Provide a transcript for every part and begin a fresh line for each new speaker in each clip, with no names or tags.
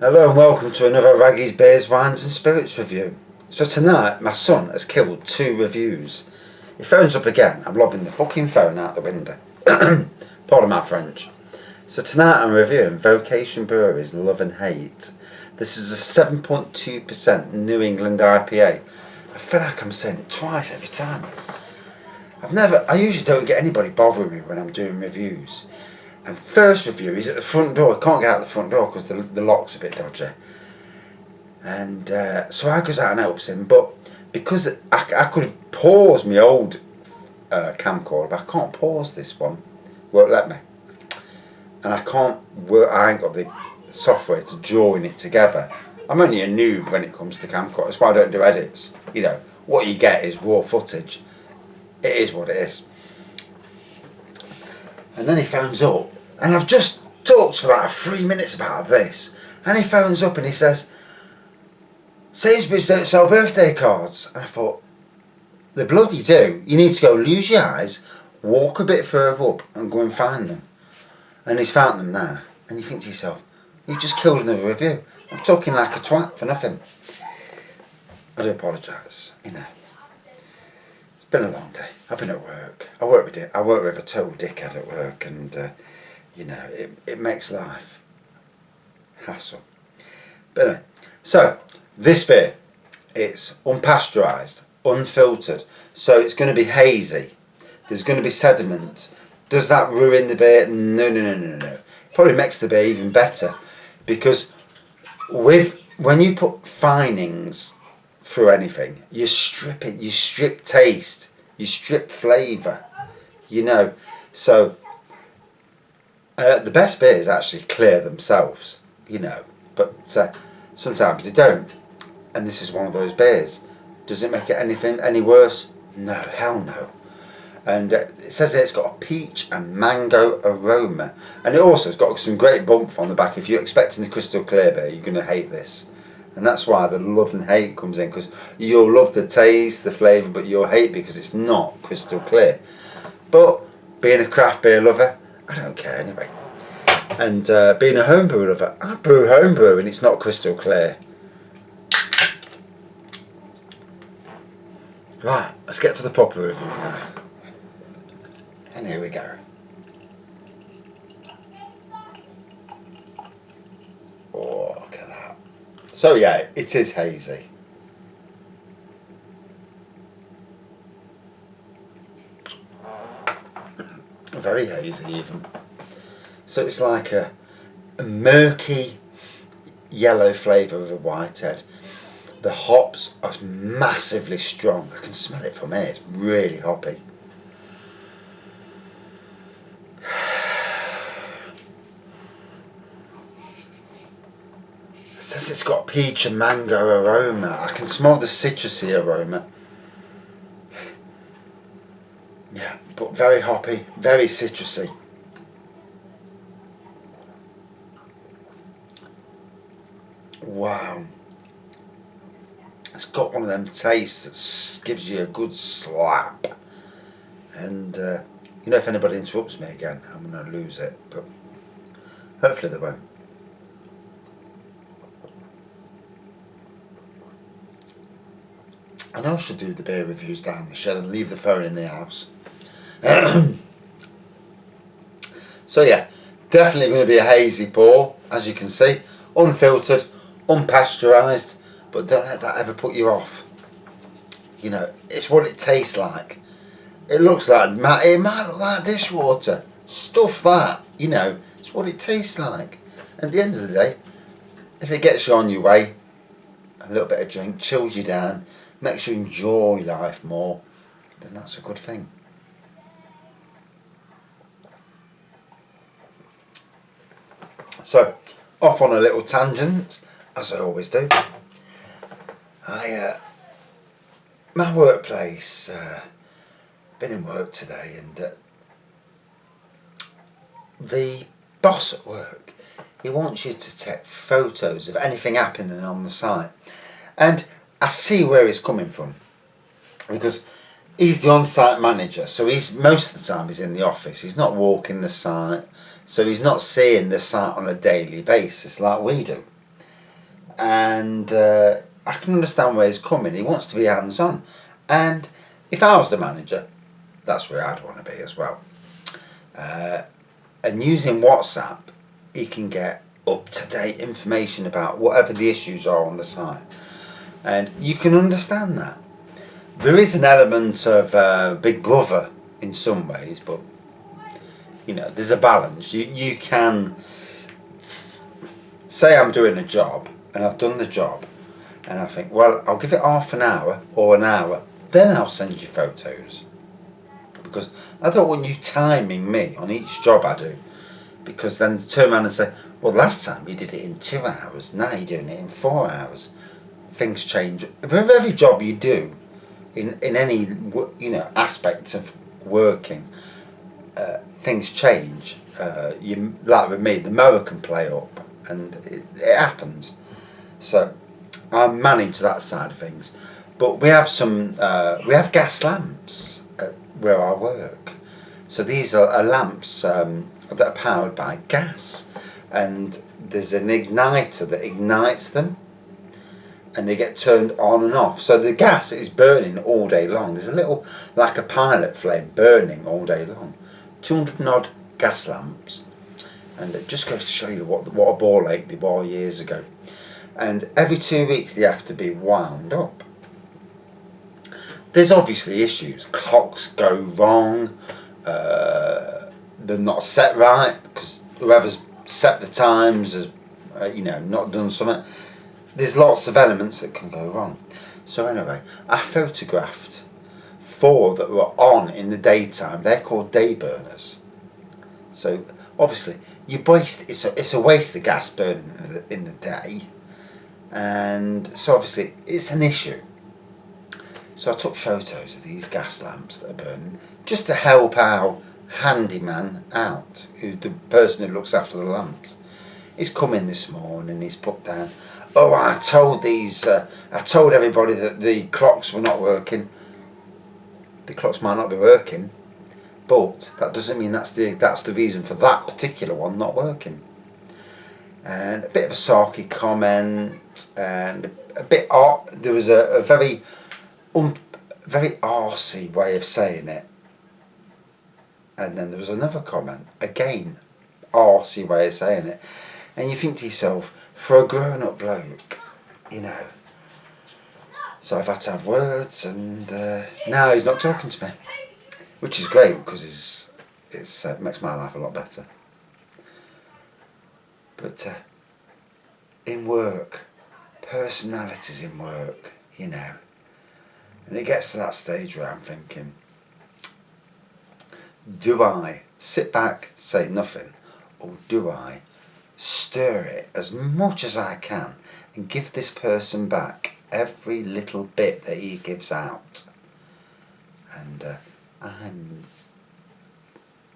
Hello and welcome to another Raggy's Beers, Wines and Spirits review. So tonight my son has killed 2 reviews. He phones up again, I'm lobbing the fucking phone out the window. Pardon my French. So tonight I'm reviewing Vocation Brewery's Love and Hate. This is a 7.2% New England IPA. I feel like I'm saying it twice every time. I usually don't get anybody bothering me when I'm doing reviews. And first review is at the front door. I can't get out the front door because the lock's a bit dodgy. And so I goes out and helps him. But because I could have paused my old camcorder, but I can't pause this one. Won't let me. And I ain't got the software to join it together. I'm only a noob when it comes to camcorder. That's why I don't do edits. You know, what you get is raw footage. It is what it is. And then he phones up, and I've just talked for about 3 minutes about this, and he phones up and he says, Sainsbury's don't sell birthday cards. And I thought, they bloody do. You need to go lose your eyes, walk a bit further up and go and find them. And he's found them there. And you think to yourself, you've just killed another review. I'm talking like a twat for nothing. I do apologise, you know. It's been a long day. I've been at work. I work with a total dickhead at work, and you know, it makes life hassle. But anyway, so this beer, it's unpasteurised, unfiltered, so it's going to be hazy. There's going to be sediment. Does that ruin the beer? No. Probably makes the beer even better, because when you put finings through anything, you strip it, you strip taste, you strip flavour, you know. So the best beers actually clear themselves, you know, but sometimes they don't, and this is one of those beers. Does it make it anything any worse? No, hell no. And it says it's got a peach and mango aroma, and it also has got some great bump on the back. If you're expecting the crystal clear beer, you're going to hate this. And that's why the love and hate comes in, because you'll love the taste, the flavour, but you'll hate because it's not crystal clear. But being a craft beer lover, I don't care anyway. And being a homebrew lover, I brew homebrew and it's not crystal clear. Right, let's get to the proper review now. And here we go. Oh, look at that. So yeah, it is hazy. Very hazy even. So it's like a murky yellow flavour of a whitehead. The hops are massively strong. I can smell it from here. It's really hoppy. It says it's got peach and mango aroma. I can smell the citrusy aroma. Yeah, but very hoppy, very citrusy. Wow. It's got one of them tastes that gives you a good slap. And, you know, if anybody interrupts me again, I'm going to lose it. But hopefully they won't. I know I should do the beer reviews down the shed and leave the phone in the house. So yeah, definitely going to be a hazy pour, as you can see. Unfiltered, unpasteurised, but don't let that ever put you off. You know, it's what it tastes like. It looks like, it might look like dishwater. Stuff that, you know, it's what it tastes like. At the end of the day, if it gets you on your way, a little bit of drink, chills you down, makes you enjoy life more, then that's a good thing. So, off on a little tangent, as I always do. My workplace, been in work today, and the boss at work, he wants you to take photos of anything happening on the site. And I see where he's coming from, because he's the on-site manager, so he's most of the time he's in the office. He's not walking the site, so he's not seeing the site on a daily basis like we do. and I can understand where he's coming. He wants to be hands-on, and if I was the manager, that's where I'd want to be as well. And using WhatsApp, he can get up-to-date information about whatever the issues are on the site, and you can understand that. There is an element of Big Brother in some ways, but you know, there's a balance. You can say I'm doing a job and I've done the job, and I think, well, I'll give it half an hour or an hour, then I'll send you photos, because I don't want you timing me on each job I do, because then they turn around and say, well, last time you did it in 2 hours, now you're doing it in 4 hours. Things change with every job you do in any aspect of working. Things change. You, like with me, the mower can play up, and it happens. So I manage that side of things. But we have we have gas lamps where I work. So these are lamps that are powered by gas, and there's an igniter that ignites them, and they get turned on and off. So the gas is burning all day long. There's a little, like a pilot flame, burning all day long. 200 odd gas lamps, and it just goes to show you what a ball ache they were years ago. And every 2 weeks they have to be wound up. There's obviously issues. Clocks go wrong. They're not set right because whoever's set the times has, not done something. There's lots of elements that can go wrong. So anyway, I photographed 4 that were on in the daytime. They're called day burners. So obviously, it's a waste of gas burning in the day, and so obviously it's an issue. So I took photos of these gas lamps that are burning, just to help our handyman out, who's the person who looks after the lamps. He's come in this morning, he's put down, oh, I told everybody that the clocks were not working. The clocks might not be working, but that doesn't mean that's the reason for that particular one not working. And a bit of a sarky comment, and a bit there was a very arsey way of saying it. And then there was another comment, again, arsey way of saying it. And you think to yourself, for a grown-up bloke, so I've had to have words, and now he's not talking to me, which is great because it makes my life a lot better. But in work, personalities in work, and it gets to that stage where I'm thinking, do I sit back, say nothing, or do I stir it as much as I can and give this person back every little bit that he gives out? And I'm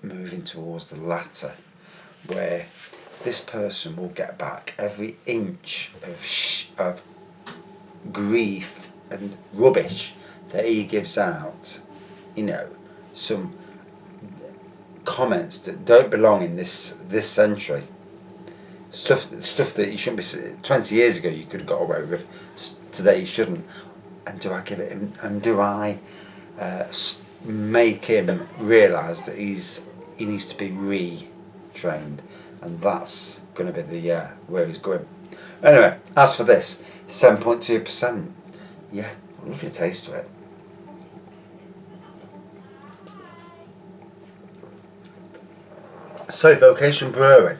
moving towards the latter, where this person will get back every inch of grief and rubbish that he gives out. Some comments that don't belong in this century. Stuff that you shouldn't be. 20 years ago you could have got away with. Today you shouldn't. And do I give it him? And do I make him realise that he needs to be retrained? And that's going to be where he's going. Anyway, as for this, 7.2%. Yeah, lovely taste to it. So, Vocation Brewery.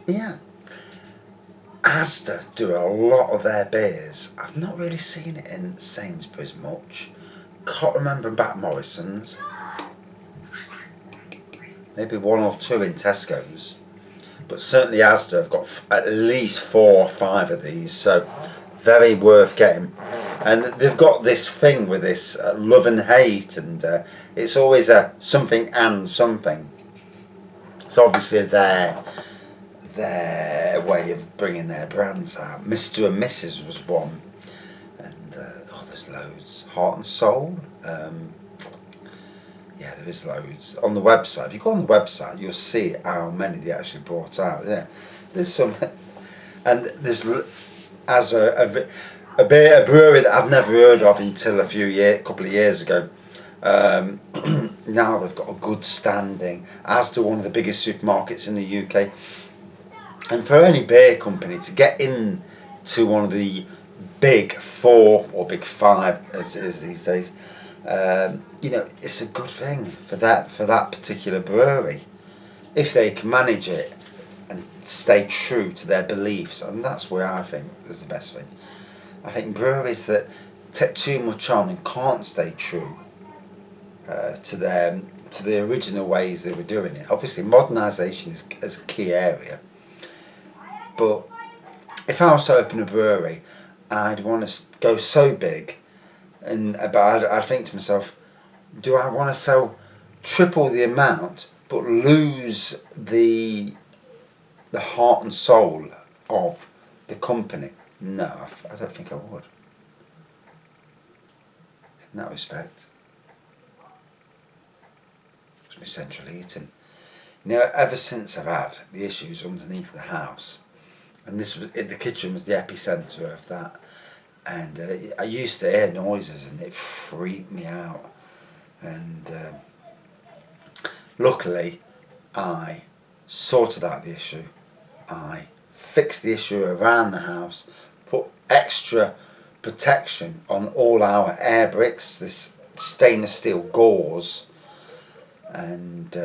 Yeah. Asda do a lot of their beers. I've not really seen it in Sainsbury's much. Can't remember about Morrison's. Maybe 1 or 2 in Tesco's. But certainly Asda have got at least 4 or 5 of these, so very worth getting. And they've got this thing with this love and hate, and it's always a something and something. So obviously their way of bringing their brands out. Mr. and Mrs. was one, and there's loads. Heart and Soul. Yeah, there is loads on the website. If you go on the website, you'll see how many they actually brought out. Yeah, there's some, and there's as a brewery that I've never heard of until a couple of years ago. Now they've got a good standing, as to one of the biggest supermarkets in the UK. And for any beer company to get in to one of the big four or big five, as it is these days, it's a good thing for that particular brewery, if they can manage it and stay true to their beliefs. And that's where I think is the best thing. I think breweries that take too much on and can't stay true to the original ways they were doing it. Obviously, modernisation is a key area. But if I was to open a brewery, I'd want to go so big, but I'd think to myself, do I want to sell triple the amount but lose the heart and soul of the company? No, I don't think I would. In that respect, it's my central heating. Ever since I've had the issues underneath the house, and the kitchen was the epicentre of that, and I used to hear noises and it freaked me out. And luckily, I sorted out the issue. I fixed the issue around the house, put extra protection on all our air bricks, this stainless steel gauze, and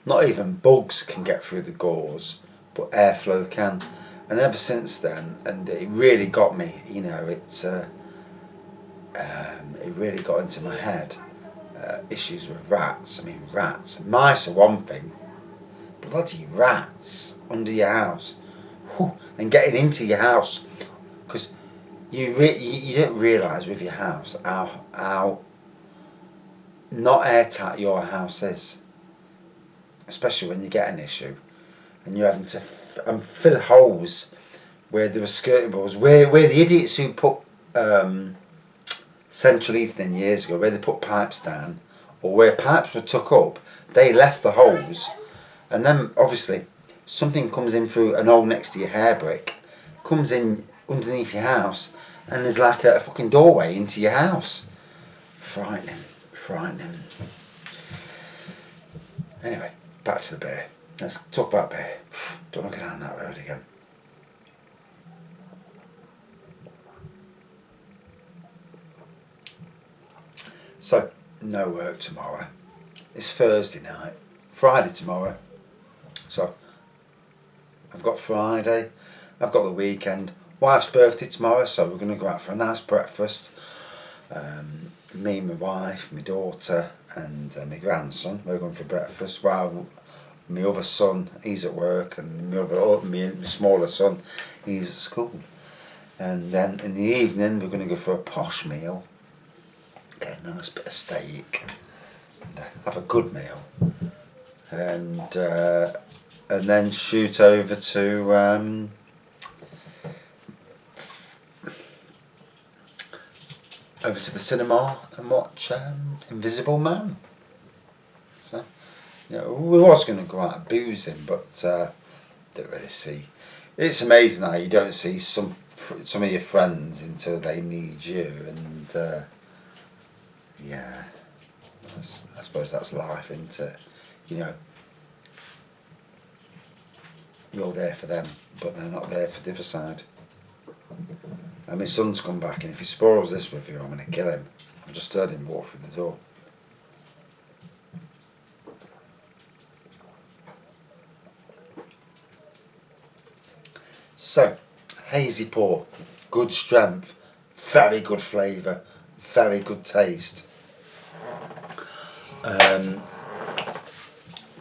not even bugs can get through the gauze, but airflow can. And ever since then, and it really got me, it really got into my head. Issues with rats. I mean, rats. Mice are one thing. Bloody rats under your house. Whew. And getting into your house. Because you don't realise with your house how not airtight your house is. Especially when you get an issue. And you're having to fill holes where there were skirting boards. Where the idiots who put central heating in years ago, where they put pipes down, or where pipes were took up, they left the holes, and then obviously something comes in through an hole next to your hair brick, comes in underneath your house, and there's like a fucking doorway into your house. Frightening. Anyway, back to the beer. Let's talk about beer. Don't want to go down that road again. So, no work tomorrow. It's Thursday night. Friday tomorrow. So, I've got Friday. I've got the weekend. Wife's birthday tomorrow, so we're going to go out for a nice breakfast. Me, my wife, my daughter, and my grandson. We're going for breakfast. While my other son, he's at work, and my smaller son, he's at school. And then in the evening, we're going to go for a posh meal. Get a nice bit of steak, and have a good meal, and then shoot over to the cinema and watch Invisible Man. So, we was going to go out boozing, but don't really see. It's amazing how you don't see some of your friends until they need you, and yeah, I suppose that's life, isn't it? You're there for them, but they're not there for the other side. And my son's come back, and if he spoils this with you, I'm going to kill him. I've just heard him walk through the door. So, hazy pour, good strength, very good flavour, very good taste.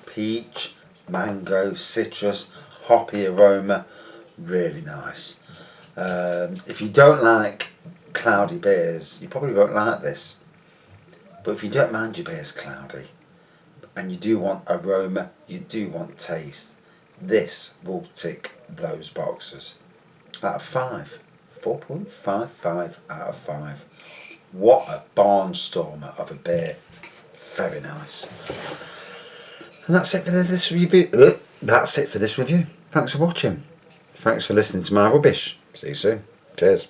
Peach, mango, citrus, hoppy aroma, really nice. If you don't like cloudy beers, you probably won't like this. But if you don't mind your beers cloudy, and you do want aroma, you do want taste, this will tick those boxes. Out of 5, 4.55 out of 5. What a barnstormer of a beer. Very nice. And that's it for this review. That's it for this review. Thanks for watching. Thanks for listening to my rubbish. See you soon. Cheers.